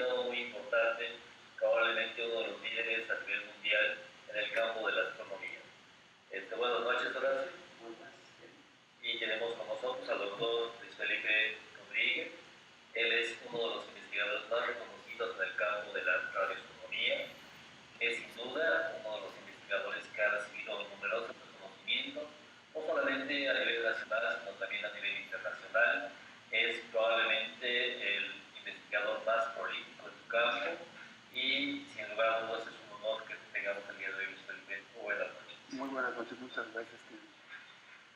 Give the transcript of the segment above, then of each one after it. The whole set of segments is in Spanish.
invitado muy importante, probablemente uno de los líderes a nivel mundial en el campo de la astronomía. Buenas noches, Horacio. Y tenemos con nosotros al doctor Luis Felipe Rodríguez. Él es uno de los investigadores más reconocidos en el campo de la radioastronomía. Es sin duda uno de los investigadores que ha recibido numerosos reconocimientos, no solamente a nivel nacional, sino también a nivel internacional. Es probablemente el investigador más prolífico en su campo y, sin lugar a dudas, es un honor que tengamos el día de hoy, Luis Felipe. Buenas noches. Muy buenas noches, muchas gracias.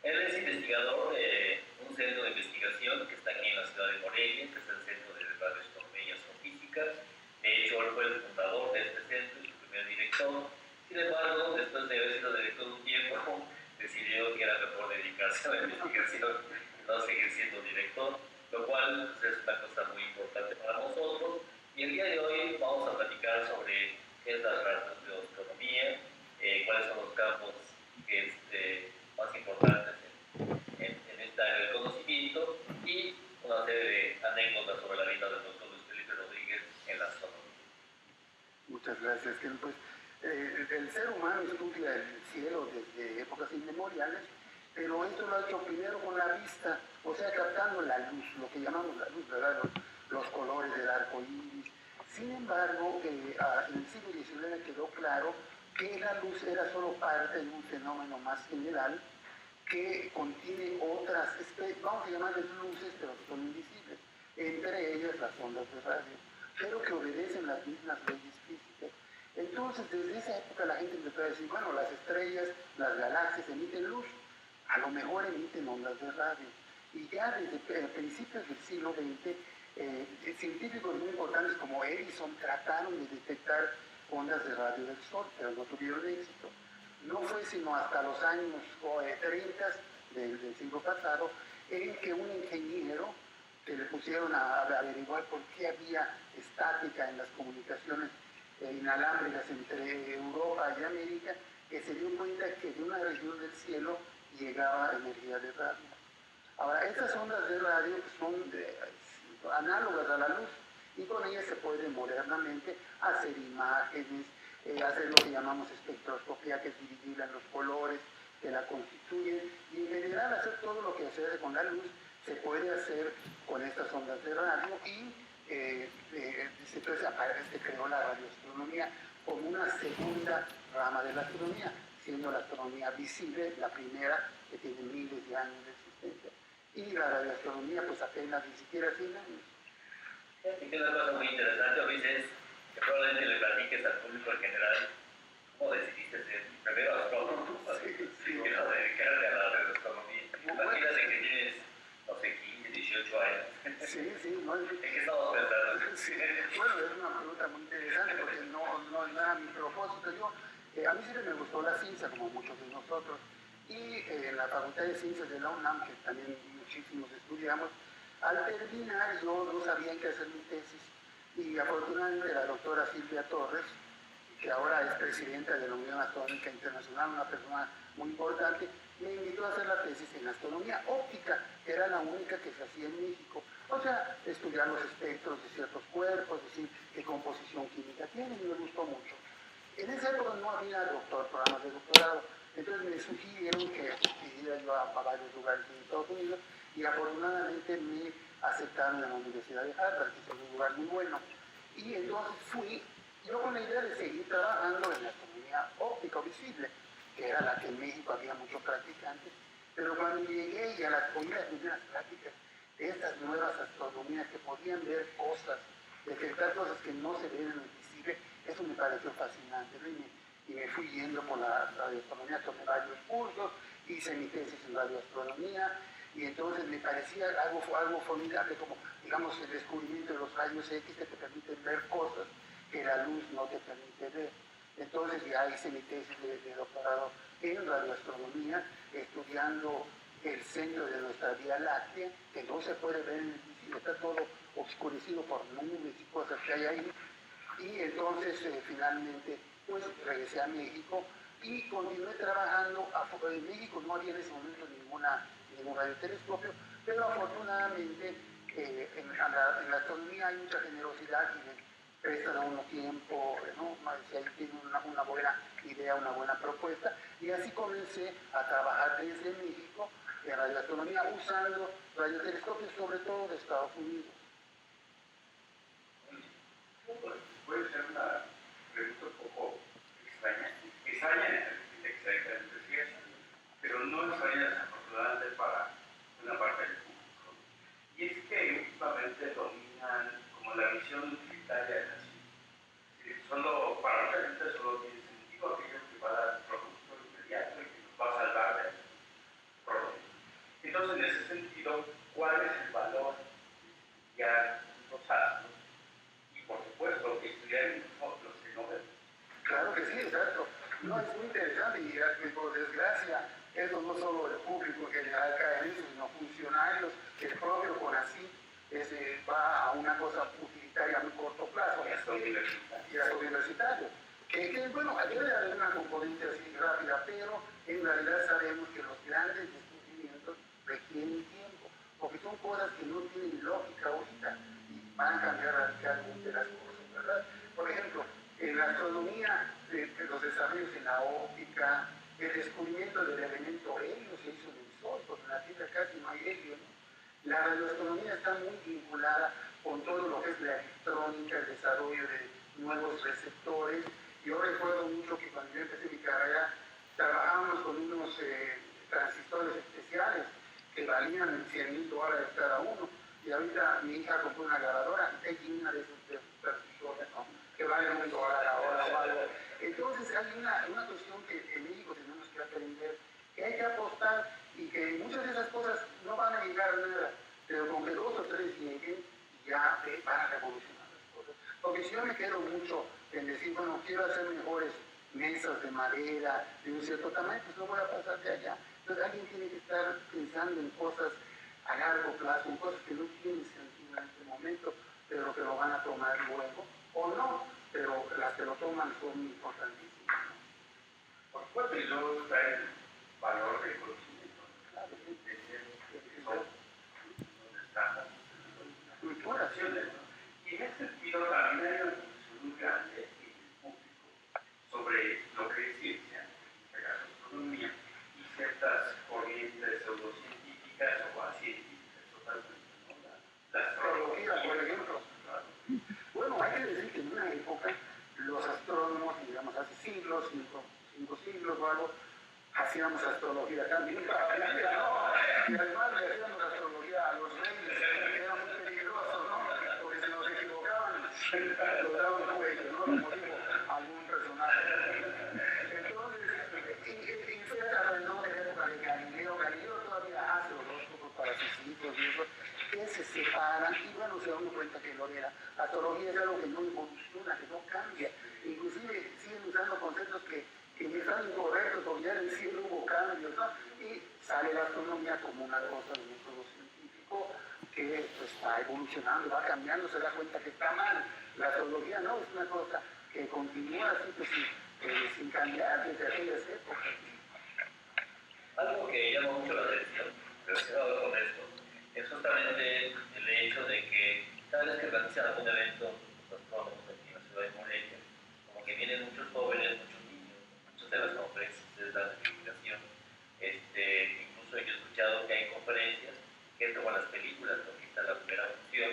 Él es investigador de un centro de investigación que está aquí en la ciudad de Morelia, que es el Centro de Radioastronomía y Astrofísica. De hecho, él fue el fundador de este centro y su primer director. Sin embargo, después de haber sido director un tiempo, decidió que era mejor dedicarse a la investigación y no seguir siendo director, lo cual pues, es una cosa muy importante para nosotros. Y el día de hoy vamos a platicar sobre qué es la radioastronomía, cuáles son los campos más importantes en esta área del conocimiento y una serie de anécdotas sobre la vida del doctor Luis Felipe Rodríguez en la astronomía. Muchas gracias, Ken. Pues el ser humano estudia el cielo desde épocas inmemoriales, pero esto lo ha hecho primero con la vista, o sea, captando la luz, lo que llamamos la luz, ¿verdad? Los colores del arco iris. Sin embargo, en el siglo XIX quedó claro que la luz era solo parte de un fenómeno más general que contiene otras especies, vamos a llamarles luces, pero que son invisibles, entre ellas las ondas de radio, pero que obedecen las mismas leyes físicas. Entonces, desde esa época la gente empezó a decir, bueno, las estrellas, las galaxias emiten luz, a lo mejor emiten ondas de radio. Y ya desde principios del siglo XX, científicos muy importantes como Edison trataron de detectar ondas de radio del Sol, pero no tuvieron éxito. No fue sino hasta los años 30 del siglo pasado en que un ingeniero que le pusieron a averiguar por qué había estática en las comunicaciones inalámbricas entre Europa y América, que se dio cuenta que de una región del cielo llegaba energía de radio. Ahora, estas ondas de radio son análogas a la luz y con ellas se puede modernamente hacer imágenes, hacer lo que llamamos espectroscopía, que es dividirla en los colores que la constituyen, y en general hacer todo lo que se hace con la luz se puede hacer con estas ondas de radio y entonces se creó la radioastronomía como una segunda rama de la astronomía, siendo la astronomía visible la primera, que tiene miles de años de existencia, y la radioastronomía pues apenas ni siquiera 100 años. Y una cosa muy interesante, Luis, es que probablemente le platiques al público en general cómo decidiste ser primero astrónomo y no dedicarte a la radioastronomía. Imagínate que tienes, no sé, 15, 18 años. Sí, no, ¿En qué estamos pensando? Sí. Bueno, es una pregunta muy interesante porque no era mi propósito. A mí siempre me gustó la ciencia, como muchos de nosotros, y en la Facultad de Ciencias de la UNAM, que también muchísimos estudiamos, al terminar yo no sabía en qué hacer mi tesis, y afortunadamente la doctora Silvia Torres, que ahora es presidenta de la Unión Astronómica Internacional, una persona muy importante, me invitó a hacer la tesis en astronomía óptica, que era la única que se hacía en México. O sea, estudiar los espectros de ciertos cuerpos, decir qué composición química tienen, y me gustó mucho. En esa época no había programas de doctorado, entonces me sugirieron que iría yo a varios lugares en Estados Unidos, y afortunadamente me aceptaron en la Universidad de Harvard, que es un lugar muy bueno. Y entonces fui, yo con la idea de seguir trabajando en la astronomía óptica o visible, que era la que en México había muchos practicantes, pero cuando llegué y oí las primeras prácticas de estas nuevas astronomías que podían ver cosas, detectar cosas que no se ven en el visible, eso me pareció fascinante, ¿no? Y me fui yendo por la radioastronomía, tomé varios cursos, hice mi tesis en radioastronomía, y entonces me parecía algo formidable, como digamos el descubrimiento de los rayos X que te permiten ver cosas que la luz no te permite ver. Entonces ya hice mi tesis de doctorado en radioastronomía, estudiando el centro de nuestra Vía Láctea, que no se puede ver en el visible, está todo oscurecido por nubes y cosas que hay ahí. Y entonces finalmente pues regresé a México y continué trabajando. En México no había en ese momento ningún radiotelescopio, pero afortunadamente en la astronomía hay mucha generosidad prestan a uno tiempo, ¿no? Si ahí tiene una buena idea, una buena propuesta. Y así comencé a trabajar desde México en radioastronomía usando radiotelescopios, sobre todo de Estados Unidos. Puede ser una pregunta un poco extraña. Extraña en el exactamente sí es, pero no extraña desafortunadamente para una parte del público. Y es que últimamente dominan como la visión utilitaria de la ciencia. Solo, para mucha gente solo tiene sentido aquello que va a dar producto inmediato y que nos va a salvar del problema. Entonces, en ese sentido, ¿cuál es el valor de estudiar los astros? Y por supuesto, estudiar los fenómenos. Claro que sí, exacto. No, es muy interesante y por desgracia, eso no solo el público en general cae en eso, sino funcionarios, el propio CONACYT va a una cosa utilitaria a muy corto plazo. Y hasta universitario. Bueno, debe haber una componente así rápida, pero en realidad sabemos que los grandes descubrimientos requieren tiempo, porque son cosas que no tienen lógica ahorita y van a cambiar radicalmente las cosas, ¿verdad? Por ejemplo, en la astronomía, los desarrollos en la óptica, el descubrimiento del elemento helio se hizo en el Sol, porque en la Tierra casi no hay helio, ¿no? La radioastronomía está muy vinculada con todo lo que es la electrónica, el desarrollo de nuevos receptores. Yo recuerdo mucho que cuando yo empecé mi carrera, trabajábamos con unos transistores especiales que valían $100,000 cada uno. Y ahorita mi hija compró una grabadora y hay una de esos transistores, ¿no? Que vale $1 ahora o algo. Entonces hay una cuestión que en México tenemos que aprender, que hay que apostar y que muchas de esas cosas no van a llegar a nada, pero con que 2 o 3 lleguen, ya van a revolucionar las cosas. Porque si yo me quedo mucho en decir, bueno, quiero hacer mejores mesas de madera de un cierto tamaño, pues no voy a pasar de allá. Entonces alguien tiene que estar pensando en cosas a largo plazo, en cosas que no tienen sentido en este momento, pero que lo van a tomar luego, o no, pero las que lo toman son importantísimas. Por supuesto, y luego está el valor del conocimiento. Claro, sí. Donde estamos, Cultura, sí. y en ese sentido también hay una discusión muy grande en el público sobre lo que es ciencia, la astronomía, y ciertas corrientes pseudocientíficas o científicas totalmente, ¿no? La Astrología, por ejemplo. Bueno, hay que decir que en una época los astrónomos, digamos hace siglos, 5 siglos o algo, hacíamos astrología también. ¿No? Y además le hacíamos astrología a los reyes, que era muy peligroso, ¿no? Porque si nos equivocaban, nos daban un cuello, ¿no? Como digo, algún personaje. Entonces, y fue alrededor de la época de Galileo. Galileo todavía hace horóscopos para sus hijos y eso, que se separan y bueno, se dan cuenta que lo de la astrología es algo que no evoluciona, que no cambia. Inclusive siguen usando conceptos que están incorrectos, porque ya en el cielo hubo cambios, ¿no? Y sale la astronomía como una cosa de método científico que pues, está evolucionando, va cambiando, se da cuenta que está mal. La astrología no, es una cosa que continúa así, pues, sin cambiar desde aquellas épocas. Algo que llama mucho la atención relacionado con esto es justamente el hecho de que cada vez que organizan algún evento los astrónomos aquí en la ciudad de Morelia, como que vienen muchos jóvenes, muchos niños, muchas de las conferencias ustedes dan de divulgación. Incluso yo he escuchado que hay conferencias que es como las películas, ¿no? Aquí está la primera función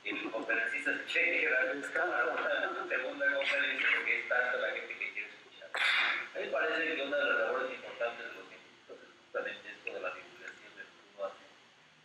y el conferencista se queda para una segunda conferencia porque es tanta la gente que quiere escuchar. A mí me parece que una de las labores importantes de los científicos es justamente esto de la divulgación de lo que uno hace.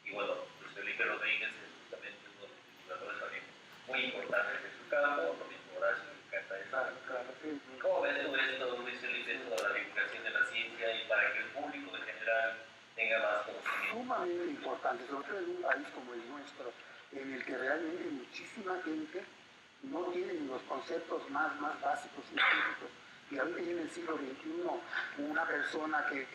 Y bueno, Luis Felipe Rodríguez es justamente uno de los divulgadores también muy importantes de su campo, lo mismo Horacio le encanta eso. Claro, sí. ¿Cómo ves tú esto, Luis Felipe, esto de la divulgación de la ciencia y para que el público en general tenga más conocimiento? Sumamente importante, sobre todo en un país como el nuestro, en el que realmente muchísima gente no tiene ni los conceptos más básicos científicos. Y ahorita en el siglo XXI, una persona que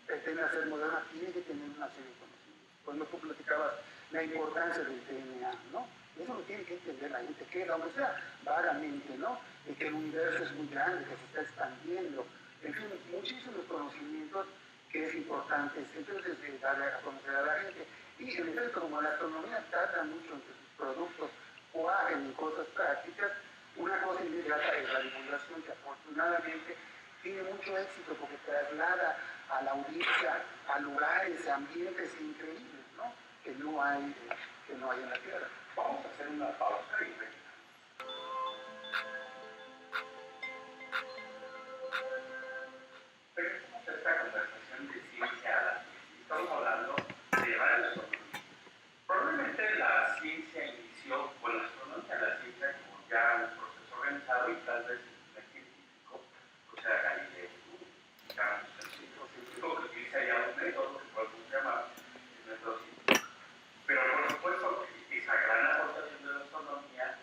pretende ser moderna tiene que tener una serie de conocimientos. Cuando tú platicabas la importancia del DNA, ¿no? Eso lo tiene que entender la gente, que aunque sea vagamente, ¿no? Y que el universo es muy grande, que se está expandiendo. En fin, muchísimos conocimientos que es importante, entonces, darle a conocer a la gente. Y en efecto, como la astronomía tarda mucho entre sus productos o hagan en cosas prácticas, Una cosa inmediata es la divulgación, que afortunadamente tiene mucho éxito porque traslada a la audiencia a lugares, a ambientes increíbles, ¿no? Que no hay en la tierra. Vamos a hacer una pausa y regresamos. Regresamos a esta conversación de ciencia a la ciencia. Estamos hablando de radioastronomía. Probablemente la ciencia inició, bueno, la astronomía, la ciencia como ya un proceso organizado y tal vez el científico, o sea, Galileo, un científico que utiliza ya un método que podemos llamar el método científico. Pero por supuesto que esa gran aportación de la astronomía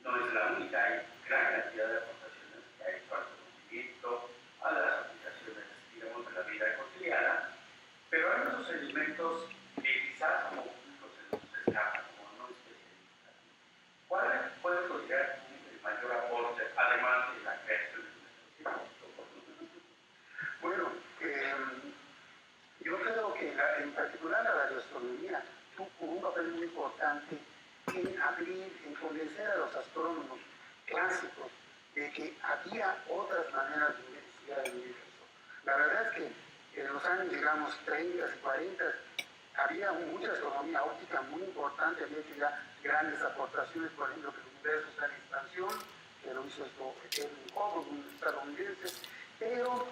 no es la única, hay gran cantidad de aportaciones que ha hecho al conocimiento, a las aplicaciones, digamos, de la vida cotidiana, pero hay muchos elementos que quizás como público se nos escapan, como no especialistas. ¿Cuál puede considerar el mayor aporte, además de la creación de nuestro científico? Bueno, yo creo que en particular la radioastronomía tuvo un papel muy importante en abrir, en convencer a los astrónomos clásicos de que había otras maneras de investigar el universo. La verdad es que en los años, digamos, 30 y 40, había mucha astronomía óptica muy importante, había hecho ya grandes aportaciones, por ejemplo, que el universo está en expansión, que lo hizo Edwin Hubble, un estadounidense, pero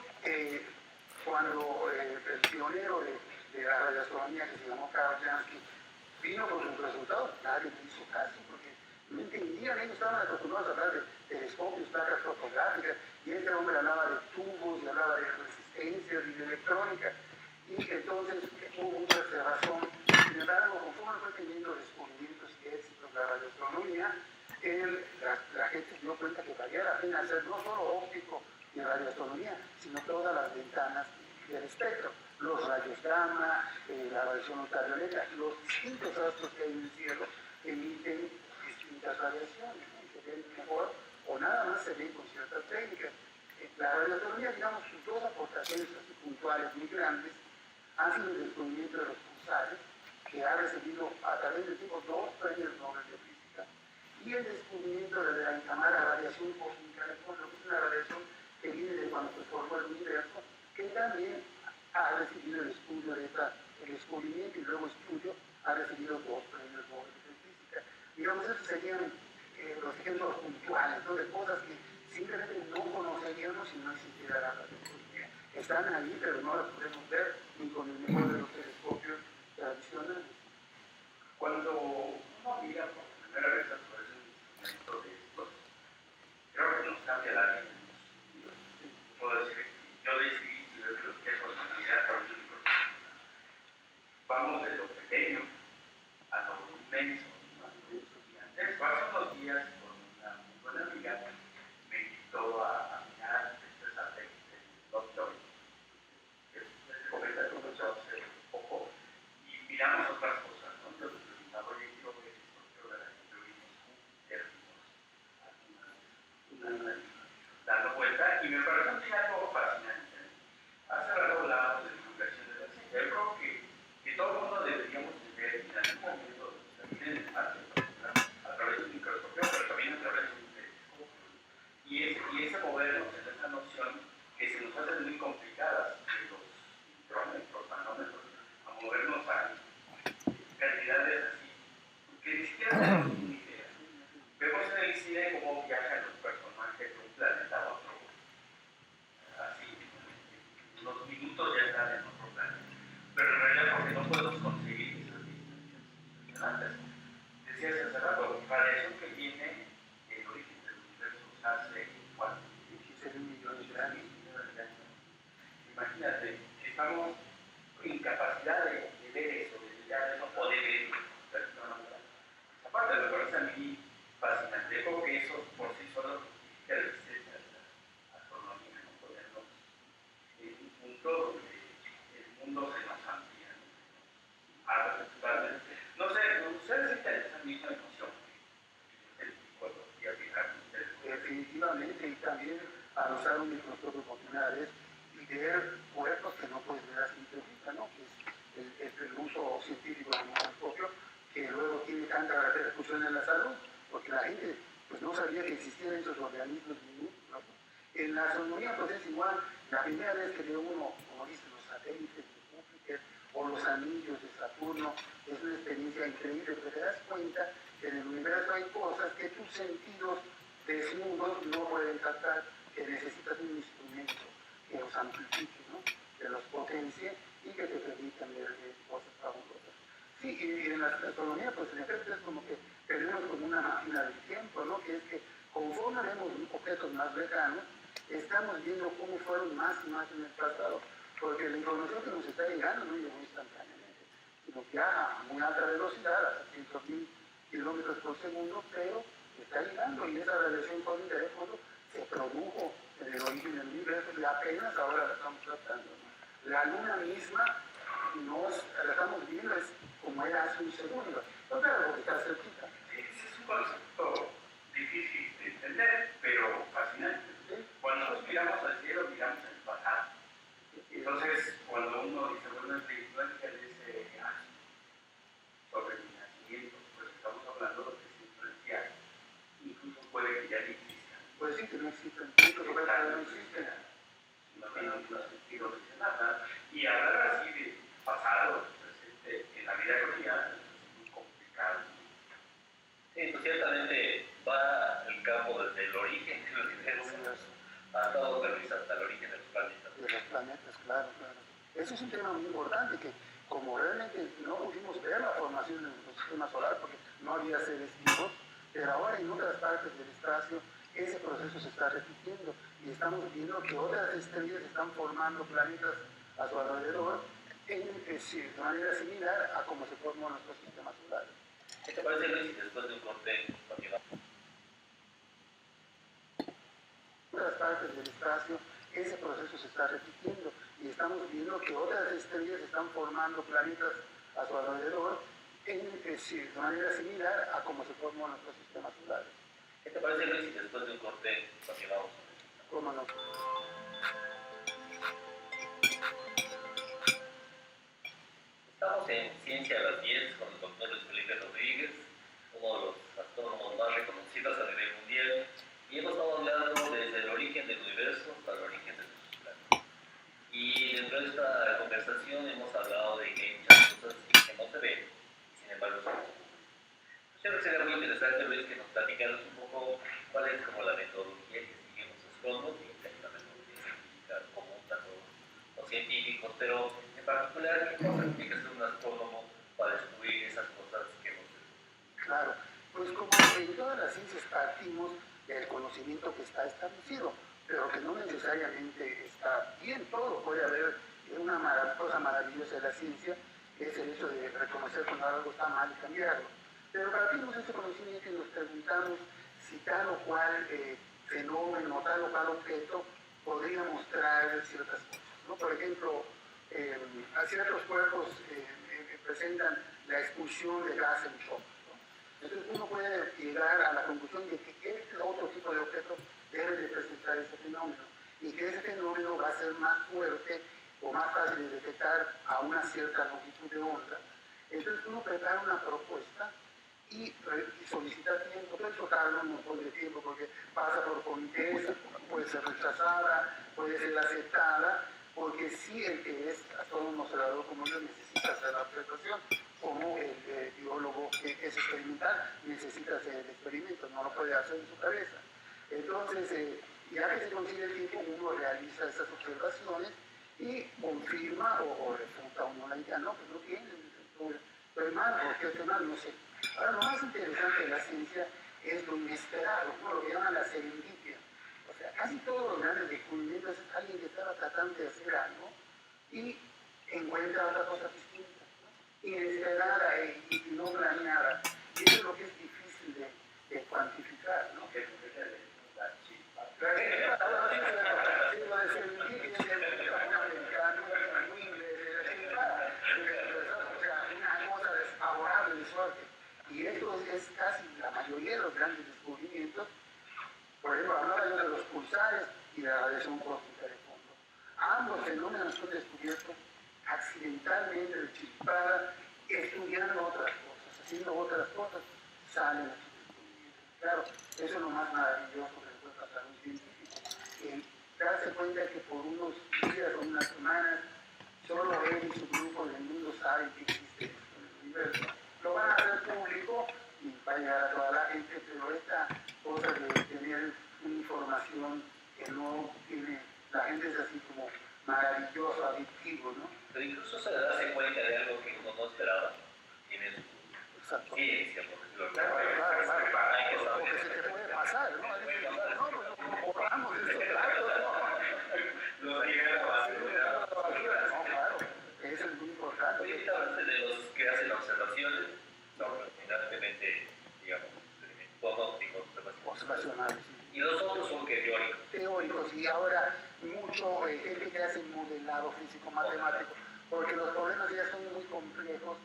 cuando el pionero de la radioastronomía, que se llamó Karl Jansky, vino con sus resultados, nadie le hizo caso, porque no entendían, ellos estaban acostumbrados a hablar de telescopios, placas fotográficas, y este hombre hablaba de tubos, y hablaba de resistencias y de electrónica, y entonces hubo mucha observación. Sin embargo, conforme fue teniendo descubrimientos y éxitos la radioastronomía, la gente se dio cuenta que valía la pena hacer no solo óptico y radioastronomía, sino todas las ventanas del espectro, los rayos gamma, la radiación ultravioleta, los distintos astros que hay en el cielo emiten distintas radiaciones, ¿no? Se ven mejor o nada más se ven con ciertas técnicas. La radioastronomía, digamos, sus dos aportaciones así puntuales muy grandes han sido el descubrimiento de los pulsares, que ha recibido a través del tiempo 2 premios Nobel de Física, y el descubrimiento de la llamada radiación cósmica de fondo, que es una radiación que viene de cuando se formó el universo, que también ha recibido el estudio de el descubrimiento y luego estudio, ha recibido 2 premios Nobel de Física. Digamos, esos serían los ejemplos puntuales, ¿no? De cosas que simplemente no conoceríamos si no existiera la radioastronomía. Están ahí, pero no las podemos ver ni con el mejor de los telescopios tradicionales. Cuando uno mira por primera vez a través de un instrumento de estos, creo que nos cambia la vida. Puedo decir, yo decidí que es responsabilidad para un microscopio. Vamos de lo pequeño a lo inmenso. Hace unos días, con una muy buena amiga, me invitó a mirar este satélite, Lovejoy, que es comenta con nosotros un poco, y miramos otras cosas, ¿no? Entonces preguntaba, oye, quiero ver esto, quiero ver aquello, y nos dando vuelta, y me pareció algo fascinante. Hace rato hablábamos de la divulgación de la ciencia. Yo creo que todo el mundo deberíamos ver en algún momento también en el espacio, a través de un microscopio, pero también a través de un telescopio. Y ese movernos en esa noción que se nos hace muy complicadas, de los micrómetros, nanómetros, a movernos a cantidades así, que ni siquiera tenemos ni idea. Vemos en el cine cómo viajan los personajes de un planeta a otro. Así, en unos minutos ya están en otro planeta. Pero en realidad porque no podemos conseguir esas distancias impresionantes. Decías hace rato, radiación que viene del origen del universo hace ¿cuánto? 16 millones de años. Imagínate, estamos en capacidad de ver eso, de mirar eso, o de ver personalmente. Esa parte me parece a mí fascinante. Creo que eso por sí solo justifica el exceso de la astronomía, no ponernos en un punto donde el mundo se nos amplía, abre totalmente. No sé, ustedes sienten esa misma emoción que el cuerpo y al final ustedes. Definitivamente, y también al usar un microscopio por primera vez y ver cuerpos que no puedes ver a simple vista, ¿no? Que es el uso científico del microscopio, que luego tiene tanta repercusión en la salud, porque la gente pues no sabía que existían esos organismos minúsculos. En la astronomía pues es igual, la primera vez que ve uno, como dicen, los satélites de Júpiter o los anillos de Saturno, es una experiencia increíble, porque te das cuenta que en el universo hay cosas que tus sentidos desnudos no pueden captar, que necesitas un instrumento que los amplifique, ¿no? Que los potencie y que te permitan ver cosas fabulosas. Sí, y en la astronomía, pues en efecto es como que tenemos como una máquina del tiempo, ¿no? Que es que conforme vemos objetos más lejanos, estamos viendo cómo fueron más y más en el pasado, porque la información que nos está llegando no llegó instantáneamente, sino que a muy alta velocidad, hasta 100.000 kilómetros por segundo, pero está llegando y esa radiación cósmica de fondo se produjo en el origen del universo y apenas ahora la estamos tratando, ¿no? La luna misma la estamos viendo es como era hace un segundo, no claro, porque está cerquita. Ese es un concepto difícil de entender, pero fascinante. ¿Sí? Cuando nos miramos al cielo, miramos el pasado. Entonces, cuando uno dice, bueno, es la influencia de ese astro sobre mi nacimiento, pues estamos hablando de que se influencia, incluso puede que ya ni exista. Pues sí, que no existen, incluso puede que no existen. No tiene ningún sentido, no dice nada. Y hablar así de pasado, presente, en la vida cotidiana, es muy complicado. Sí, pues ciertamente va el campo desde el origen del universo hasta hasta el origen de los planetas. De los planetas, claro, claro. Eso es un tema muy importante, que como realmente no pudimos ver la formación del sistema solar porque no había seres vivos, pero ahora en otras partes del espacio ese proceso se está repitiendo y estamos viendo que otras estrellas están formando planetas a su alrededor de manera similar a como se formó nuestro sistema solar. ¿Qué te parece, Luis, si después de un corte continuamos? En otras partes del espacio ese proceso se está repitiendo y estamos viendo que otras estrellas están formando planetas a su alrededor de manera similar a como se formó nuestro sistema solar. ¿Qué te parece, Luis, si después de un corte continuamos? ¿Cómo no? Estamos en Ciencia a las 10 con el doctor Luis Felipe Rodríguez, uno de los astrónomos más reconocidos a nivel mundial, y hemos estado hablando desde el origen del universo hasta el origen de nuestros planetas. Y dentro de esta conversación hemos hablado de que hay muchas cosas que no se ven, y sin embargo son muy. Yo creo que sería muy interesante, Luis, que nos platicaras un poco cuál es como la metodología que siguen los astrónomos, y que hay una metodología científica común a todos los científicos, pero en particular, ¿qué cosas tiene que hacer un astrónomo para descubrir esas cosas que no se ven? Claro, pues como en todas las ciencias partimos del conocimiento que está establecido, pero que no necesariamente está bien todo. Puede haber una cosa maravillosa de la ciencia, que es el hecho de reconocer cuando algo está mal y cambiarlo. Pero partimos de ese conocimiento y nos preguntamos si tal o cual fenómeno, tal o cual objeto podría mostrar ciertas cosas, ¿no? Por ejemplo, ciertos cuerpos presentan la expulsión de gas en shock. Entonces uno puede llegar a la conclusión de que este otro tipo de objeto debe de presentar ese fenómeno y que ese fenómeno va a ser más fuerte o más fácil de detectar a una cierta longitud de onda. Entonces uno prepara una propuesta y solicita tiempo, pero eso tarda un montón de tiempo porque pasa por comités, puede ser rechazada, puede ser aceptada, porque sí el que es astrónomo observador como yo necesita hacer la observación, como el biólogo que es experimental necesita hacer el experimento, no lo puede hacer en su cabeza. Entonces, ya que se consigue el tiempo, uno realiza esas observaciones y confirma o refuta uno la idea, no, pues no tiene, estoy mal, porque estoy mal, no sé. Ahora, lo más interesante de la ciencia es lo inesperado, ¿no? Lo que llaman la serendipia. O sea, casi todos los grandes descubrimientos es alguien que estaba tratando de hacer algo y encuentra otra cosa distinta, ¿no? Inesperada y no planeada. Y eso es lo que es difícil de cuantificar, ¿no? Que es la chispa. Lo de serendipia es un americano, un inglés, o sea, una cosa desfavorable de suerte. Y esto es casi la mayoría de los grandes descubrimientos. Por ejemplo, hablaba yo de los pulsares y de la radiación cósmica de fondo. Ambos fenómenos son descubiertos accidentalmente, de chispada, estudiando otras cosas, haciendo otras cosas, salen a sus descubrimientos. Claro, Eso es lo más maravilloso que le puede pasar a un científico. Darse cuenta que por unos días o unas semanas solo él y su grupo del mundo saben que existe esto en el universo. Lo van a hacer público y va a llegar a toda la gente, pero esta cosa de tener una información que no tiene, la gente es así como maravilloso, adictivo, ¿no? Pero incluso se darse cuenta de algo que uno no esperaba, tiene Exacto. ciencia, por decirlo así. Claro, Hay que saber. porque se te puede pasar, ¿no? No, pues no borramos estos datos, ¿no? Los llega a la basura. No, claro, eso es muy importante. Ahorita hablaste de los que hacen observaciones, son finalmente, digamos, pronósticos, Observacionales. y los otros son que teóricos. Teóricos, y ahora mucho gente que hace modelado físico-matemático, porque los problemas ya son muy complejos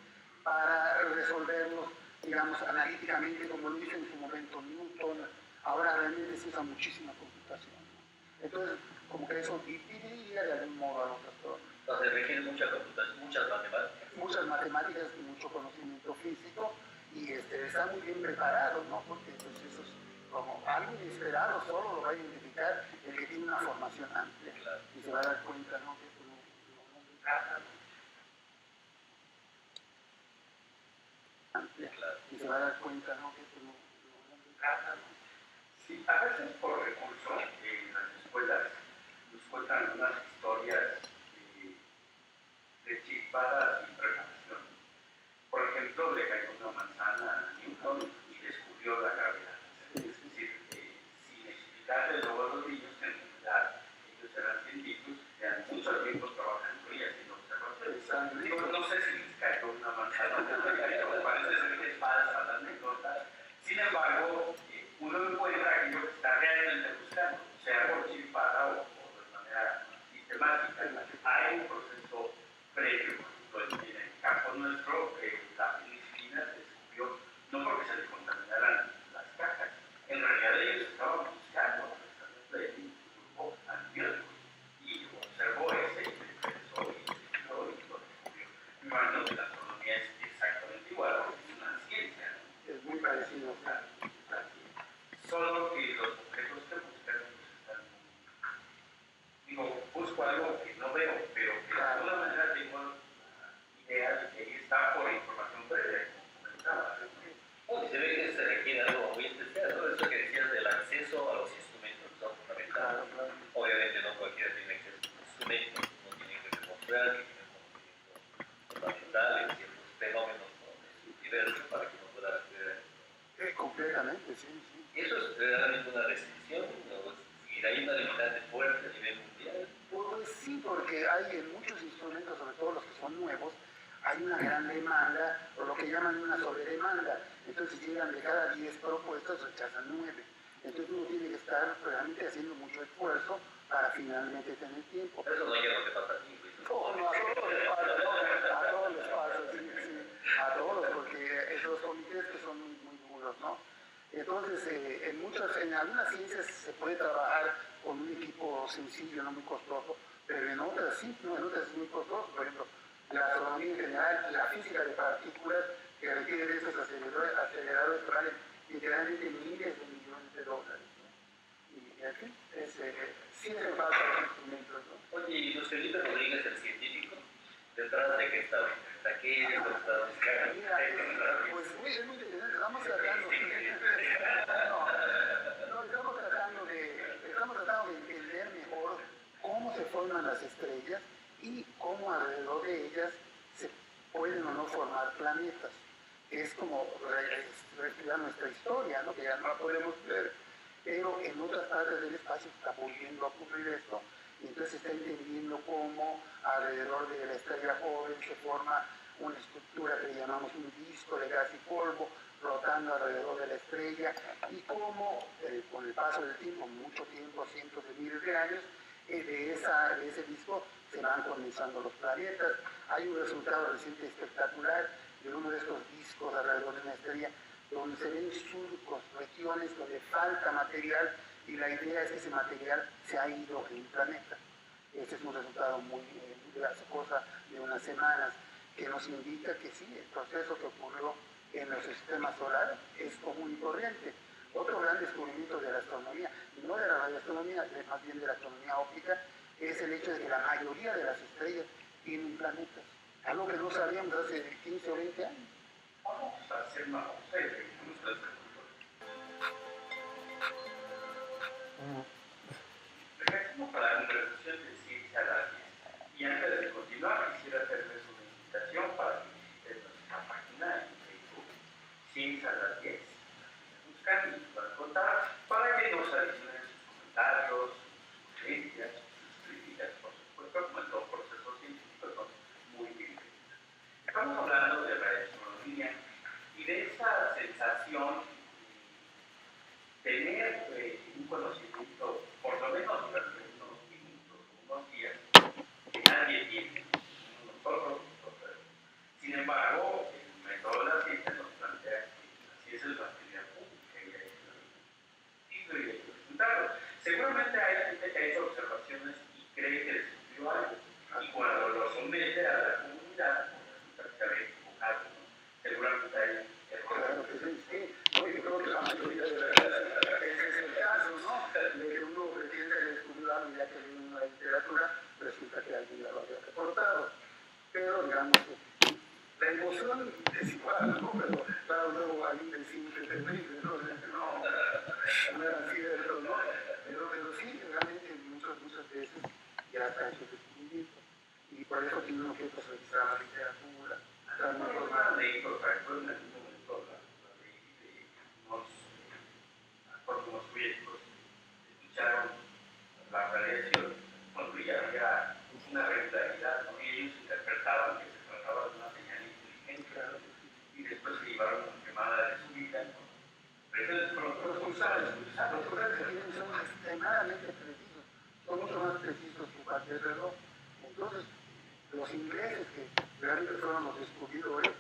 para resolverlos, digamos, analíticamente, como lo hizo en su momento Newton. Ahora realmente se usa muchísima computación, ¿no? Entonces, como que eso dividiría de algún modo a los trastornos. Entonces requiere mucha computación, muchas matemáticas. Muchas matemáticas y mucho conocimiento físico, y está muy bien preparado, ¿no? Porque pues, eso es como algo inesperado, solo lo va a identificar el que tiene una formación amplia. Claro. Y se va a dar cuenta, ¿no? Que esto no encaja, ¿no? Amplia. Claro. Y se va a dar cuenta, ¿no? Que esto no encaja, ¿no? Sí, a veces por recurso en las escuelas nos cuentan unas historias de chispadas y preparación. Por ejemplo, le cayó una manzana a Newton y descubrió la gravedad. Es decir, sin explicarle luego a los niños que en realidad ellos eran científicos que han mucho tiempo trabajando y haciendo observaciones. Digo, no sé si les cayó una manzana o no le cayó, parece ser que es falsa la anécdota. Sin embargo, uno encuentra aquello que está realmente buscando, sea por chispada o de manera sistemática. Hay un proceso previo, por ejemplo, en el campo nuestro, la penicilina se descubrió no porque se le contaminaran las cajas, en realidad ellos estaban buscando un grupo antibiótico y observó ese y le interesó y lo descubrió. Me imagino que la astronomía es exactamente igual, porque es una ciencia, ¿no? Es muy parecido. Solo que los objetos que buscan están, digo, busco algo que no veo, pero que de alguna manera tengo la idea de que ahí está por información previa, como comentaba. Se ve que se requiere algo muy especial, ¿no? Eso que decías del acceso a los instrumentos son fundamentales. Claro. Obviamente no cualquiera tiene acceso a los instrumentos, uno tiene que demostrar que tiene conocimiento fundamental en ciertos fenómenos, ¿no? Diversos para que uno pueda acceder. Completamente, sí. Eso es realmente una restricción, ¿no? Si hay una limitante fuerte a nivel mundial. Pues sí, porque hay en muchos instrumentos, sobre todo los que son nuevos, hay una gran demanda, o lo que llaman una sobredemanda. Entonces llegan de cada 10 propuestas, rechazan 9. Entonces uno tiene que estar realmente haciendo mucho esfuerzo para finalmente tener tiempo. Eso no ya no te pasa a ti, Luis. No, a todos les pasa, a todos les pasa, sí, a todos, porque esos comités que son muy duros, ¿no? Entonces, en algunas ciencias se puede trabajar con un equipo sencillo, no muy costoso, pero en otras sí, ¿no? En otras es muy costoso. Por ejemplo, la astronomía en general, la física de partículas, que requiere de estos aceleradores que valen literalmente miles de millones de dólares, ¿no? Y en fin, sí hacen falta los instrumentos, ¿no? Oye, ¿y Luis Felipe Rodríguez, el científico, detrás de qué está? ¿Hasta qué es lo que está buscando? Mira, pues es muy interesante, estamos tratando estamos tratando de entender mejor cómo se forman las estrellas y cómo alrededor de ellas se pueden o no formar planetas. Es como respirar nuestra historia, ¿no? Que ya no la podemos ver, pero en otras partes del espacio está volviendo a ocurrir esto, y entonces se está entendiendo cómo alrededor de la estrella joven se forma una estructura que llamamos un disco de gas y polvo rotando alrededor de la estrella, y cómo con el paso del tiempo, mucho tiempo, cientos de miles de años, de ese disco se van condensando los planetas. Hay un resultado reciente espectacular de uno de estos discos alrededor de una estrella donde se ven surcos, regiones donde falta material, y la idea es que ese material se ha ido en el planeta. Este es un resultado de hace cosa de unas semanas, que nos indica que sí, el proceso que ocurrió en los sistemas solares es común y corriente. Otro gran descubrimiento de la astronomía, no de la radioastronomía, más bien de la astronomía óptica, es el hecho de que la mayoría de las estrellas tienen planetas, algo que no sabíamos hace 15 o 20 años. Vamos a hacer una pausa y regresamos al segundo. Regresamos a la conversación de Ciencia a las 10. Y antes de continuar, quisiera hacerles una invitación para que visiten nuestra página en Facebook, Ciencia a las 10. Buscan y puedan contar para que nos adicionen sus comentarios, sus sugerencias, sus críticas, por supuesto, como en todo proceso científico, son muy bienvenidos. Estamos hablando de radioastronomía y de esa sensación de tener un conocimiento, por lo menos durante unos minutos, unos días, que nadie tiene, nosotros. Sin embargo, el método de la ciencia nos plantea que la ciencia es la actividad pública y hay que presentarlo. Seguramente hay gente que ha hecho observaciones y cree que descubrió algo, y cuando lo somete a la comunidad, resulta que se había equivocado, ¿no? Seguramente hay errores. Claro que sí, sí. No, yo creo que la mayoría de las veces ese es el caso, ¿no? De que uno piensa que descubrió algo ya que en la literatura resulta que alguien ya lo había reportado. Pero digamos que la emoción es igual, ¿no? Pero claro, luego hay un vecino que te dice, no era cierto, ¿no? Pero sí, realmente muchas veces ya está hecho el descubrimiento. Y por eso tiene uno que revisar la literatura, estar muy Una formado. anécdota, recuerdo en algún momento la ley de unos proyectos escucharon la radiación cuando ya había una regularidad, ¿no? Y ellos interpretaban que se trataba de una señal inteligente y después se llevaron una quemada de su vida, ¿no? Pero entonces Los pulsares que tienen son extremadamente precisos, son mucho más precisos que cualquier reloj. Entonces, los ingleses, que realmente fueron los descubridores,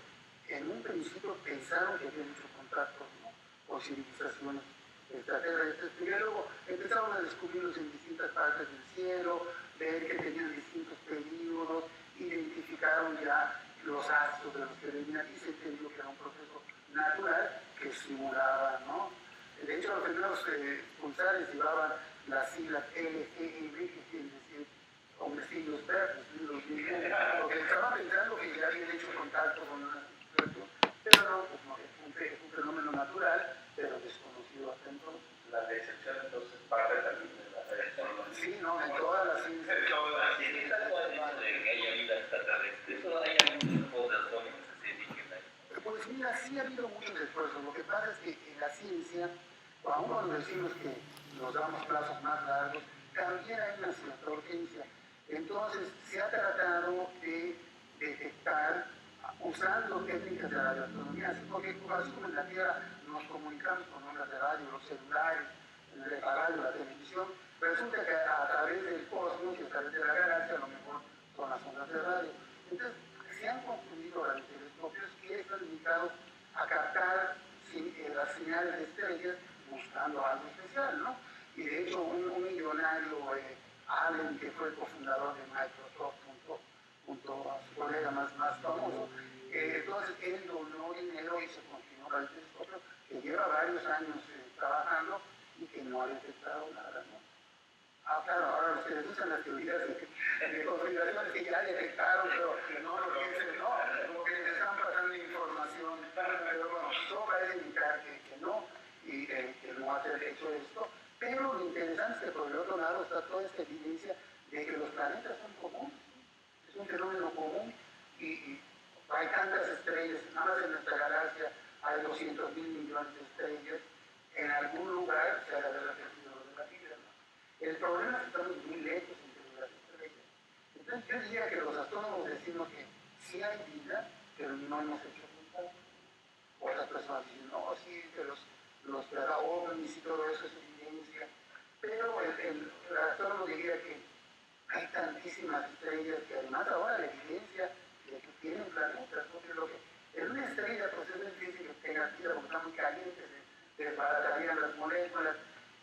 en un principio pensaron que había mucho contacto, ¿no?, con civilizaciones extraterrestres, y luego empezaron a descubrirlos en distintas partes del cielo, ver que tenían distintos periodos, identificaron ya los astros de los que venían y se entendió que era un proceso natural que simulaba, ¿no? De hecho, los primeros pulsares llevaban las siglas LGM, que quieren decir hombrecillos verdes, porque estaban pensando que ya habían hecho contacto con una civilización, pero no, pues no, es un fenómeno natural, pero desconocido hasta entonces. la decepción entonces parte también de la radioastronomía. Sí, no, en todas las ciencias. Sí, tal cual eso de que haya vida extraterrestre. Eso hay algunos juegos de astrónomos que se dediquen a eso. Pues mira, sí ha habido muchos esfuerzos. Lo que pasa es que en la ciencia, aún cuando decimos que nos damos plazos más largos, también hay una cierta urgencia. Entonces, se ha tratado de detectar usando técnicas de radioastronomía, porque así como en la Tierra nos comunicamos con ondas de radio, los celulares, la radio, la televisión, resulta que a través del cosmos y a través de la galaxia a lo mejor son las ondas de radio. Entonces, se han construido radiotelescopios que están dedicados a captar las señales de estrellas buscando algo especial, ¿no? Y de hecho, un millonario, Allen, que fue el cofundador de Microsoft, junto a su colega más famoso, entonces él donó dinero y se construyó un radiotelescopio que lleva varios años trabajando y que no ha detectado nada, ¿no? Ah, claro, ahora los que les gustan las teorías de conspiraciones que ya detectaron, pero no lo dicen, no, porque les están pasando información, pero bueno, todo parece indicar que no, y que no ha hecho esto, pero lo interesante es que por el otro lado está toda esta evidencia de que los planetas son comunes, es un fenómeno común, y hay tantas estrellas, nada más en nuestra galaxia hay 200.000 millones de estrellas, en algún lugar se ha de haber repetido lo de la vida, ¿no? El problema es que estamos muy lejos entre las estrellas. Entonces yo diría que los astrónomos decimos que sí hay vida, pero no hemos hecho contacto. Otras personas dicen, no, sí, que los ovnis y todo eso es evidencia. Pero el astrónomo diría que hay tantísimas estrellas que además ahora la evidencia de que tienen planetas, porque lo que en una estrella pues es muy difícil que tenga vida porque está muy caliente, se desbaratarían las moléculas.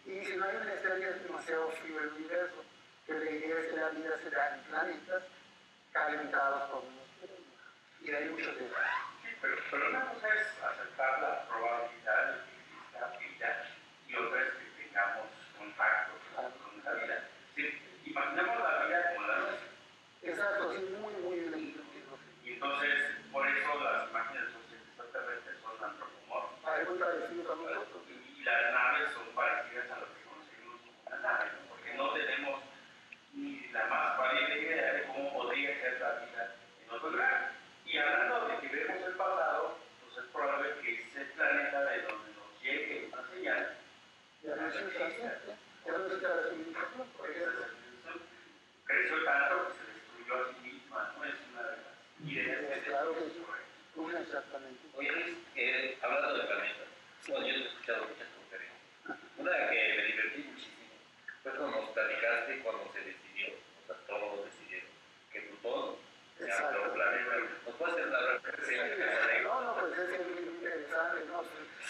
Y si no hay una estrella es demasiado frío el universo, pero la idea es que la vida se da en planetas calentados por una estrella. Y hay muchos de ellos. Sí, pero una cosa es aceptar la probabilidad de que exista vida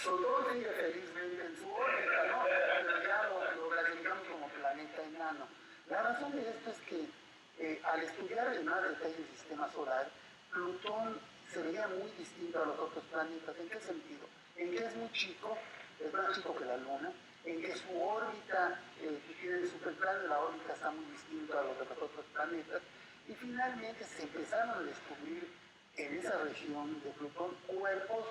Plutón sigue felizmente en su órbita, ¿no? Pero ya lo clasificamos como planeta enano. La razón de esto es que al estudiar en más detalle el sistema solar, Plutón se veía muy distinto a los otros planetas. ¿En qué sentido? En que es muy chico, es más chico que la Luna, en que su órbita, que tiene el superplano de la órbita, está muy distinto a los de los otros planetas, y finalmente se empezaron a descubrir en esa región de Plutón cuerpos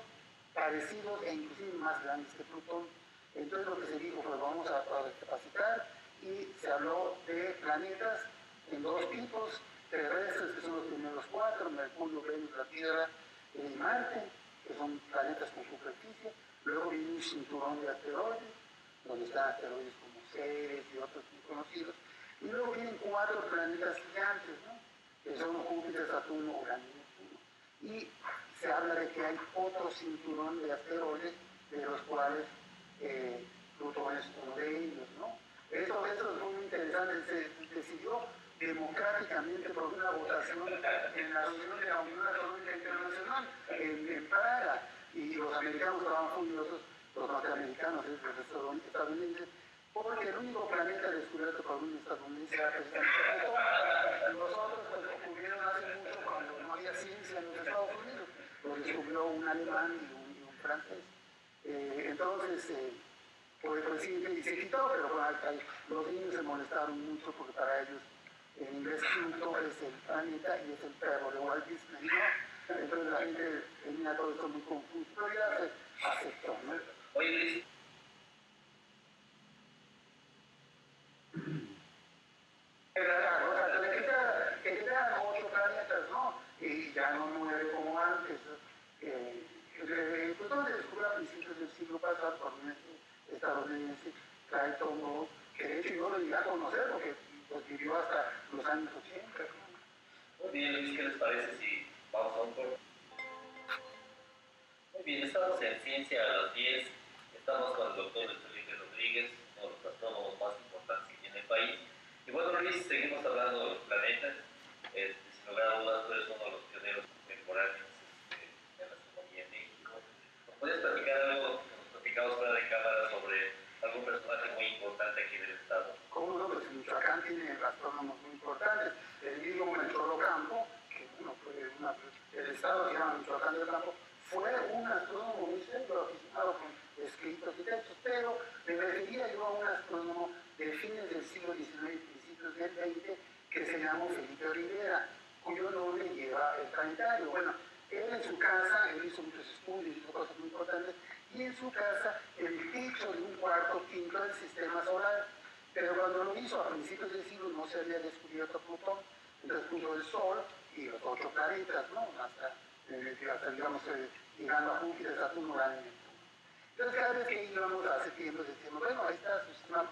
parecidos e inclusive más grandes que Plutón. Entonces lo que se dijo fue vamos a recapacitar y se habló de planetas en dos tipos, terrestres, que son los primeros cuatro, Mercurio, Venus, la Tierra y Marte, que son planetas con superficie. Luego viene un cinturón de asteroides, donde están asteroides como Ceres y otros muy conocidos. Y luego vienen cuatro planetas gigantes, ¿no? Que son Júpiter, Saturno, Urano y Neptuno. Y se habla de que hay otro cinturón de asteroides, de los cuales Plutón es uno de ellos, ¿no? Eso fue muy interesante, se decidió democráticamente por una votación en la reunión de la Unión Astronómica Internacional en Praga, y los americanos estaban furiosos, los norteamericanos, los estadounidenses, porque el único planeta descubierto por un estadounidense era precisamente Plutón. Los otros pues ocurrieron hace mucho cuando no había ciencia en los Estados Unidos, lo descubrió un alemán y un francés. Entonces, pues sí, y se quitó, pero bueno, los niños se molestaron mucho porque para ellos en inglés Pluto es el planeta y es el perro de Walt Disney, ¿no? Entonces la gente tenía todo esto muy confuso, pero ya se aceptó, ¿no? Oye, Luis, Claro, o sea, que quedaran 8 planetas, ¿no? Y ya no 9 como antes. Plutón se descubrió a principios del siglo pasado por un estadounidense, Clayton Ball, que de hecho yo lo llegué a conocer porque pues, vivió hasta los años 80. ¿No? muy bien, Luis, ¿qué les parece si vamos a un corte? Muy bien, estamos en Ciencia a las 10. Estamos con el doctor Felipe Rodríguez, uno de los astrónomos más importantes que tiene el país. Y bueno, Luis, seguimos hablando de los planetas. Sin lugar a dudas, tú eres uno de los pioneros contemporáneos en la astronomía en México. ¿Nos puedes platicar algo, nos platicamos fuera de cámara, sobre algún personaje muy importante aquí del estado? Como no, pues Michoacán tiene astrónomos muy importantes. El mismo Melchor Ocampo, que bueno, el estado se llama Michoacán del Campo, fue un astrónomo muy serio, aficionado con escritos y textos, pero me refería yo a un astrónomo de fines del siglo XIX y principios del XX que se llamó Felipe Olivera, cuyo nombre lleva el planetario. Bueno, él en su casa, él hizo muchos estudios, hizo cosas muy importantes, y en su casa, el techo de un cuarto pintó el sistema solar, pero cuando lo hizo a principios del siglo no se había descubierto Plutón, entonces puso el Sol y los 8 planetas, ¿no? Hasta digamos, llegando a Júpiter, Saturno, Urano y Neptuno. Entonces cada vez que íbamos a septiembre decíamos, bueno, ahí está su sistema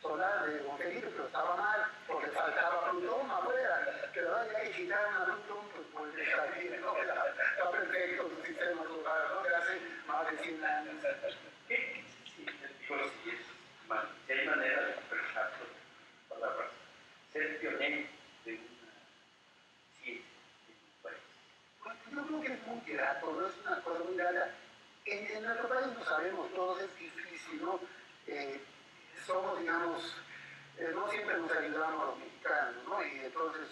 solar de Don Felipe, pero estaba mal, porque faltaba Plutón afuera, pero ahora ya que quitaron a Plutón, pues está bien, ¿no? Está perfecto su sistema solar, ¿no? De hace más de 100 años. ¿Qué se siente, digo, si hay manera de expresar sus palabras, ser pionero de una ciencia en un país? Pues yo creo que es muy grato, no es una cosa muy grata. En nuestro país lo sabemos todos, es difícil, ¿no? Somos, digamos, no siempre nos ayudamos a los mexicanos, ¿no? Y entonces,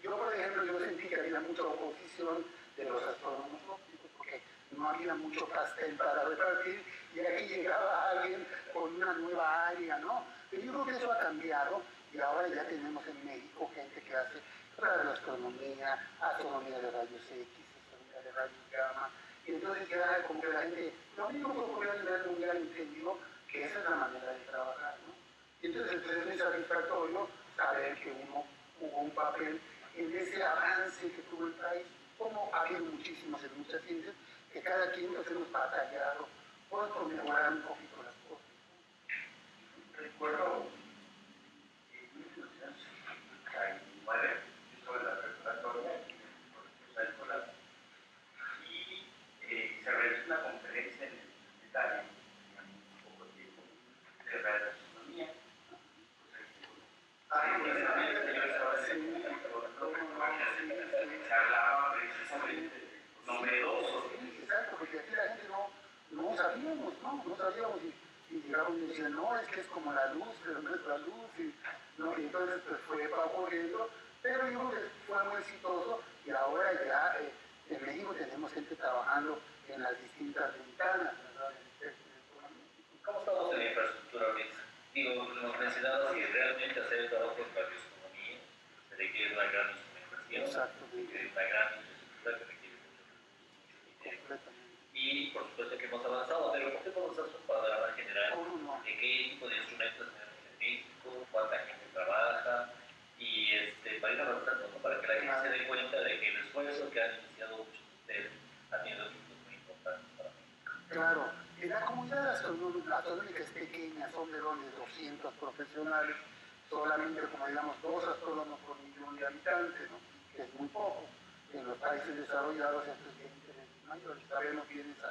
yo por ejemplo, yo sentí que había mucha oposición de los astrónomos ópticos porque no había mucho pastel para repartir y aquí llegaba alguien con una nueva área, ¿no? Pero yo creo que eso ha cambiado y ahora ya tenemos en México gente que hace radioastronomía, astronomía de rayos X, astronomía de rayos gamma, y entonces ya como que la gente, lo mismo que ocurrió a nivel mundial, entendió que esa es la manera de trabajar, ¿no? Y entonces es muy satisfactorio saber que uno jugó un papel en ese avance que tuvo el país, como ha habido muchísimos en muchas ciencias, que cada quien nos hemos batallado por conmemorar un poquito las cosas. Recuerdo que en 1959 yo estaba en la preparatoria en el Colegio Escolar y se realizó una conferencia en el planetario, teníamos poco tiempo, de radioastronomía. Se hablaba precisamente de los novedosos. Exacto, porque aquí la gente no me decían, no, es que es como la luz, pero no es la luz, y, no, y entonces pues fue ocurriendo, pero yo creo que fue muy exitoso y ahora ya en México tenemos gente trabajando en las distintas ventanas, ¿verdad? ¿Cómo estamos en la infraestructura ahorita? Digo, nos mencionabas que realmente hacer el trabajo en radioastronomía se requiere una gran instrumentación, exactamente, una gran infraestructura que requiere mucho dinero. Y por supuesto que hemos avanzado, pero ¿por qué no nos das un panorama general de qué tipo de instrumentos tenemos en México, cuánta gente trabaja? Y para ir avanzando, ¿no? Para que la gente se dé cuenta de que el esfuerzo que han iniciado muchos de ustedes ha tenido efectos muy importantes para México. Claro, la comunidad astronómica es pequeña, son de 200 profesionales, solamente como digamos 2 astrónomos por millón de habitantes, ¿no? Que es muy poco. En los países desarrollados esto es 20 veces mayor, sabemos bien ese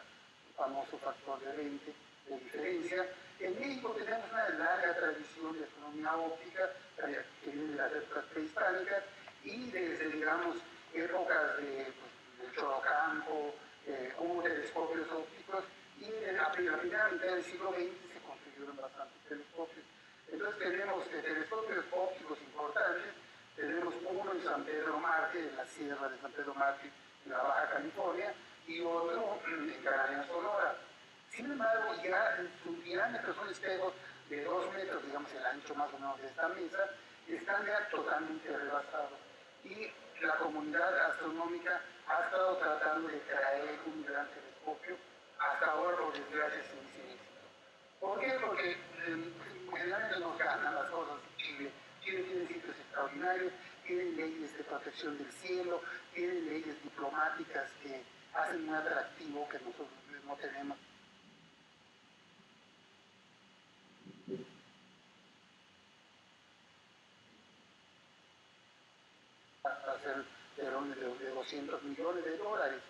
famoso factor de 20 de diferencia. En México tenemos una larga tradición de astronomía óptica que viene de las épocas prehispánicas y desde, digamos, épocas del Chorocampo, hubo telescopios ópticos y en la primera mitad del siglo XX se construyeron bastantes telescopios. Entonces tenemos telescopios ópticos importantes, tenemos uno en San Pedro Mártir, en la sierra de San Pedro Mártir, en la Baja California, y otro en Canarias, Sonora. Sin embargo, ya sus diámetros son espejos de 2 metros, digamos el ancho más o menos de esta mesa, están ya totalmente rebasados. Y la comunidad astronómica ha estado tratando de traer un gran telescopio, hasta ahora por desgracia sin éxito. ¿Por qué? Porque generalmente nos ganan las cosas en Chile. Tienen sitios extraordinarios, tienen leyes de protección del cielo, tienen leyes diplomáticas que hacen un atractivo que nosotros no tenemos. Para hacer de 200 millones de dólares.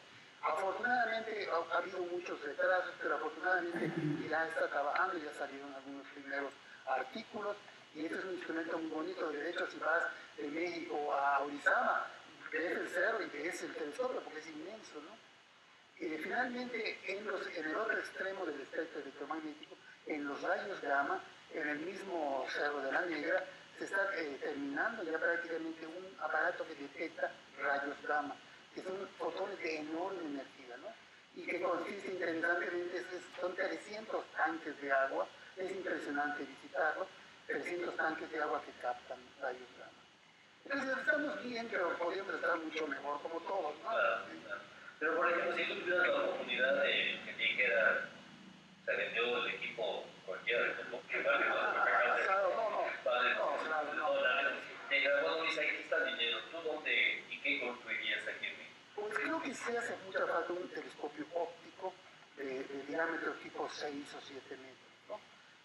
Afortunadamente ha habido muchos retrasos, pero afortunadamente ya está trabajando, ya salieron algunos primeros artículos y este es un instrumento muy bonito. De hecho, si vas de México a Orizaba, ves el cerro y ves el telescopio porque es inmenso, ¿no? Finalmente, en el otro extremo del espectro electromagnético, en los rayos gamma, en el mismo Cerro de la Negra, se está terminando ya prácticamente un aparato que detecta rayos gamma, que son fotones de enorme energía, ¿no? Y que consiste interesantemente, son 300 tanques de agua, es impresionante visitarlo, 300 tanques de agua que captan rayos gamma. Entonces estamos bien, pero podríamos estar mucho mejor, como todos, ¿no? Claro, claro. Pero por ejemplo, si tú tuvieras la oportunidad de que dijera, se vendió el equipo cualquiera, como que vale más lo que acabas de vale dólares, te diga, bueno, Luis, aquí está el dinero, ¿tú dónde y qué construirías aquí en México? Pues creo que sí hace mucha falta un telescopio óptico de diámetro tipo 6 o 7 metros, ¿no?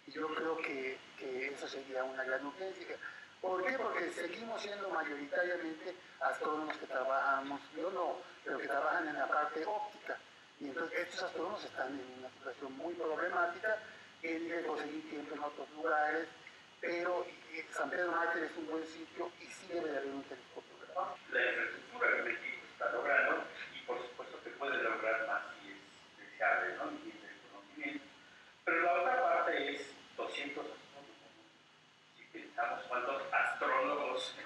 Y yo creo que eso sería una gran urgencia. ¿Por qué? Porque seguimos siendo mayoritariamente astrónomos que trabajamos, yo no, pero que trabajan en la parte óptica. Y entonces estos astrónomos están en una situación muy problemática, tienen que conseguir tiempo en otros lugares, pero San Pedro Mártir es un buen sitio y sí debe de haber un telescopio, ¿verdad? La infraestructura que México está logrando, y por supuesto que puede lograr más si es deseable, ¿no? Y el conocimiento. Pero la otra parte es 200 astrónomos. Si pensamos cuántos astrólogos nos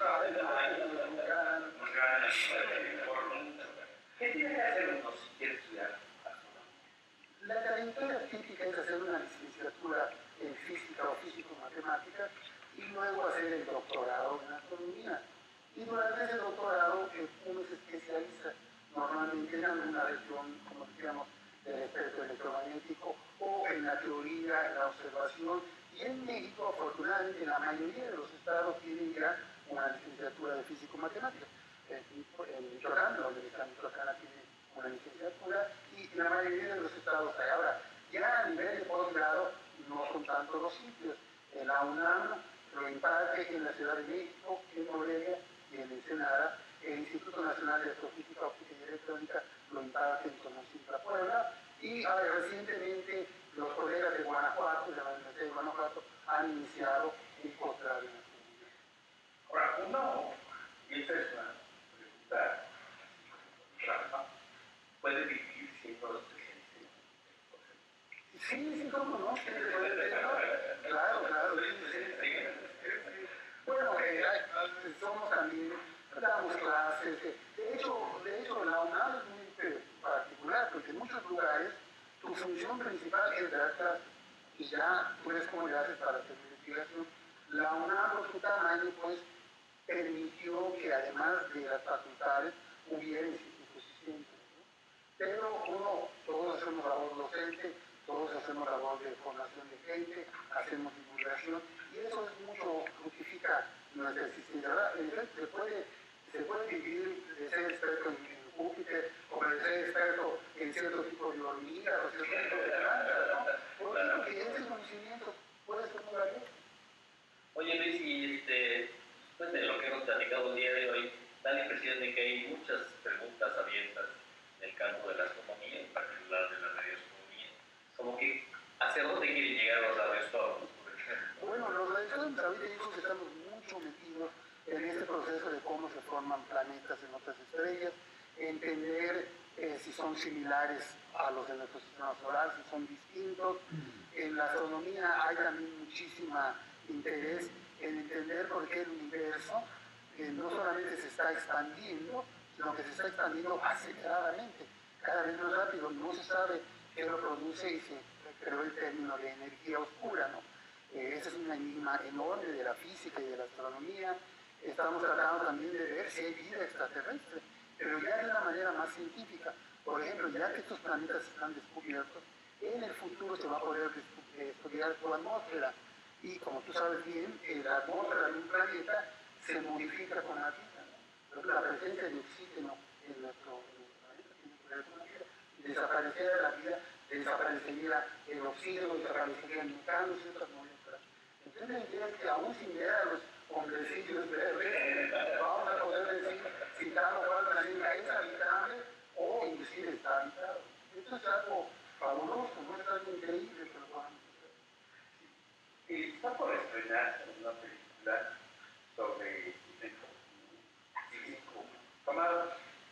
ganan por mucho. ¿Qué tiene que hacer uno si quiere estudiar astronomía? La trayectoria típica es hacer una licenciatura en física o físico-matemáticas y luego hacer el doctorado en astronomía. Y durante ese doctorado uno se especializa normalmente en alguna región, como decíamos, del espectro electromagnético o en la teoría, en la observación. Y en México, afortunadamente, la mayoría de los estados tienen ya una licenciatura de físico-matemáticas. En Michoacán, la Universidad Michoacana tiene una licenciatura y la mayoría de los estados hay. Ahora, ya a nivel de posgrado no son tantos los sitios. En la UNAM lo imparte en la Ciudad de México, en Morelia y en Ensenada. El Instituto Nacional de Astrofísica, Óptica y Electrónica lo imparte en Tonantzintla, Puebla. Y recientemente los colegas de Guanajuato, de la Universidad de Guanajuato, han iniciado un posgrado en astronomía. Ahora, uno, y esta es una pregunta trampa, puede vivir siendo especialista. Sí, cómo no. damos clases. De hecho, la UNAM es muy particular, porque en muchos lugares tu función principal es dar clases. Y ya tú ves cómo le haces para hacer investigación. La UNAM, por su tamaño, pues, permitió que además de las facultades hubiera institutos distintos, ¿no? Pero todos hacemos labor docente, todos hacemos labor de formación de gente, hacemos divulgación, y eso es mucho, justifica nuestra existencia. ¿Verdad? En efecto, se puede vivir de ser experto en Júpiter, o de ser experto en cierto tipo de hormigas, o cierto tipo de plantas, ¿no? Porque ese conocimiento puede ser muy valioso. Oye Luis, y después de lo que hemos platicado el día de hoy, da la impresión de que hay muchas preguntas abiertas en el campo de la astronomía, en particular de la radioastronomía. Como que, ¿hacia dónde quieren llegar los radioastrónomos, por ejemplo? Bueno, los radioastrónomos ahorita incluso estamos mucho metidos en este proceso de cómo se forman planetas en otras estrellas, entender si son similares a los de nuestro sistema solar, si son distintos. En la astronomía hay también muchísimo interés en entender por qué el universo no solamente se está expandiendo, sino que se está expandiendo aceleradamente, cada vez más rápido. No se sabe qué lo produce y se creó el término de energía oscura, ¿no? Ese es un enigma enorme de la física y de la astronomía. Estamos tratando también de ver si hay vida extraterrestre, pero ya de una manera más científica. Por ejemplo, ya que estos planetas están descubiertos, en el futuro se va a poder estudiar su atmósfera. Y como tú sabes bien, la atmósfera de un planeta se modifica con la vida, ¿no? La presencia de oxígeno en nuestro planeta tiene que ver con la vida. Desapareciera la vida, desaparecería el oxígeno, desaparecería el metano y otras moléculas. Entonces la idea es que aún sin ver a los hombrecillos verdes, vamos a poder decir si tal o cual planeta es habitable o inclusive está habitado. Esto es algo fabuloso, no es algo increíble que lo podamos hacer. Está por estrenarse una película sobre físico.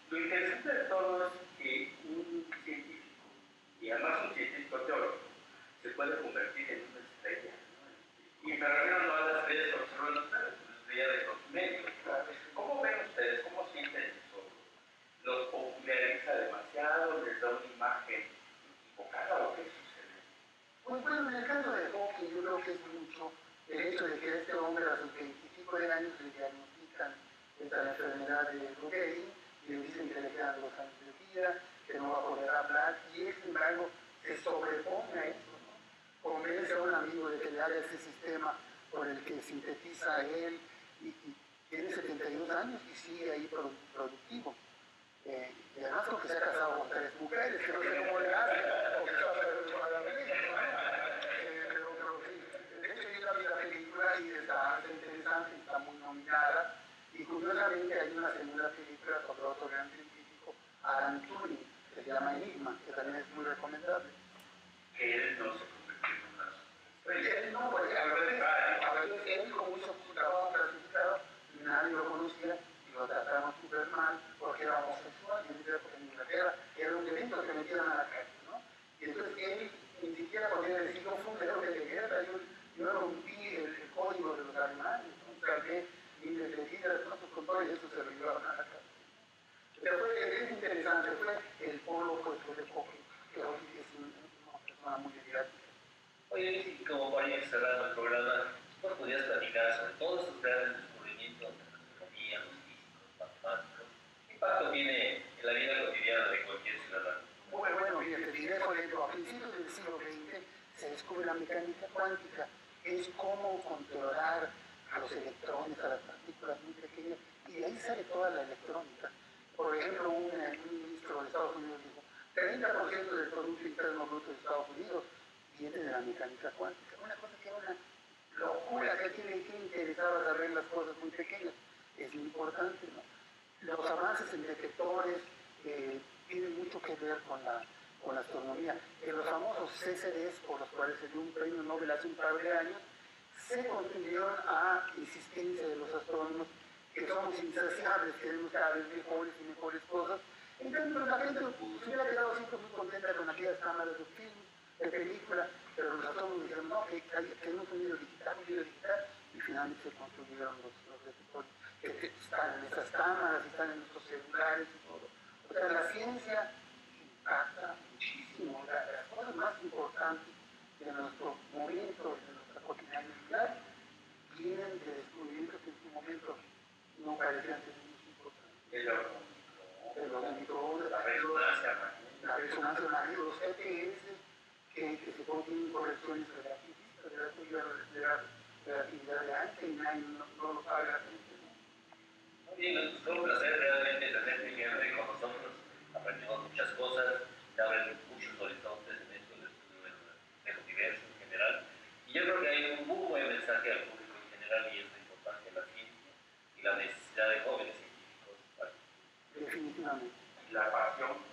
Lo interesante de todo es que un científico, y además un científico teórico, se puede convertir en una estrella, ¿no? Y me refiero no a las estrellas que observan ustedes, una estrella de los medios. ¿Cómo ven ustedes? ¿Cómo sienten eso? ¿Los populariza demasiado? ¿Les da una imagen equivocada o qué sucede? Pues bueno, en el caso de Hawking yo creo que es mucho el hecho de que a este hombre a sus 25 años le diagnostican esta enfermedad de Brugge, le dicen que le quedan 2 años de vida, que no va a poder hablar, y él, sin embargo, se sobrepone a eso, ¿no? Convence a un amigo de que le haga ese sistema por el que sintetiza a él, y tiene 72 años y sigue ahí productivo. Y además creo que se ha casado con 3 mujeres, que no sé cómo le hace, o que está perdido a la vida, ¿no? Pero sí, de hecho yo vi la película y está interesante, está muy nominada, y curiosamente hay una segunda película sobre otro gran científico, Alan Turing, que se llama Enigma, que también es muy recomendable. Que él no se convirtió en una superestrella. Él no, porque al revés, él como hizo su trabajo clasificado, nadie lo conocía y lo trataron súper mal porque era homosexual, y en Inglaterra era un delito que metieran a la cárcel, ¿no? Y entonces él ni siquiera podía decir, yo fui un héroe de guerra, yo rompí el código de los alemanes, ¿no? Cargué miles de libras, con todo y eso se lo llevaron a la cárcel. Pero es interesante, fue el polo opuesto de Hawking, que Hawking es una persona muy mediática. Oye, y como para ir cerrando el programa, ¿nos podrías platicar sobre todos estos grandes descubrimientos de la astronomía, los físicos, matemáticos? ¿Qué impacto tiene en la vida cotidiana de cualquier ciudadano? Bueno, fíjate, diré, por ejemplo, a principios del siglo XX se descubre la mecánica cuántica, es cómo controlar a los electrones, a las partículas muy pequeñas, y de ahí sale toda la electrónica. Por ejemplo, un ministro de Estados Unidos dijo, 30% del Producto Interno Bruto de Estados Unidos viene de la mecánica cuántica. Una cosa que era una locura, que tiene que interesaba saber las cosas muy pequeñas. Es muy importante, ¿no? Los avances en detectores tienen mucho que ver con la astronomía. Los famosos CCDs, por los cuales se dio un premio Nobel hace un par de años, se construyeron a insistencia de los astrónomos, que somos insaciables, queremos cada vez mejores y mejores cosas. Entonces, la gente se hubiera quedado siempre muy contenta con aquellas cámaras de film, de película, pero los astrónomos dijeron, no, que no un video digital, y finalmente se construyeron los detectores que están en esas cámaras, están en nuestros celulares y todo. O sea, la ciencia impacta muchísimo. Las cosas más importantes de nuestro momento, de nuestra cotidianidad, vienen de descubrimientos que en su momento no parecían ser muy importantes. Los microondas, la resonancia magnética, los GPS, que se contienen correcciones relativistas de la teoría de la relatividad de Einstein, no lo sabe la gente. Bien, fue un placer realmente tenerte aquí con nosotros. Aprendimos muchas cosas, se abren muchos horizontes en esto del estudio del universo en general. Y yo creo que hay un muy buen mensaje al público en general y es la importancia de la ciencia y la necesidad de jóvenes científicos. Definitivamente. Y la pasión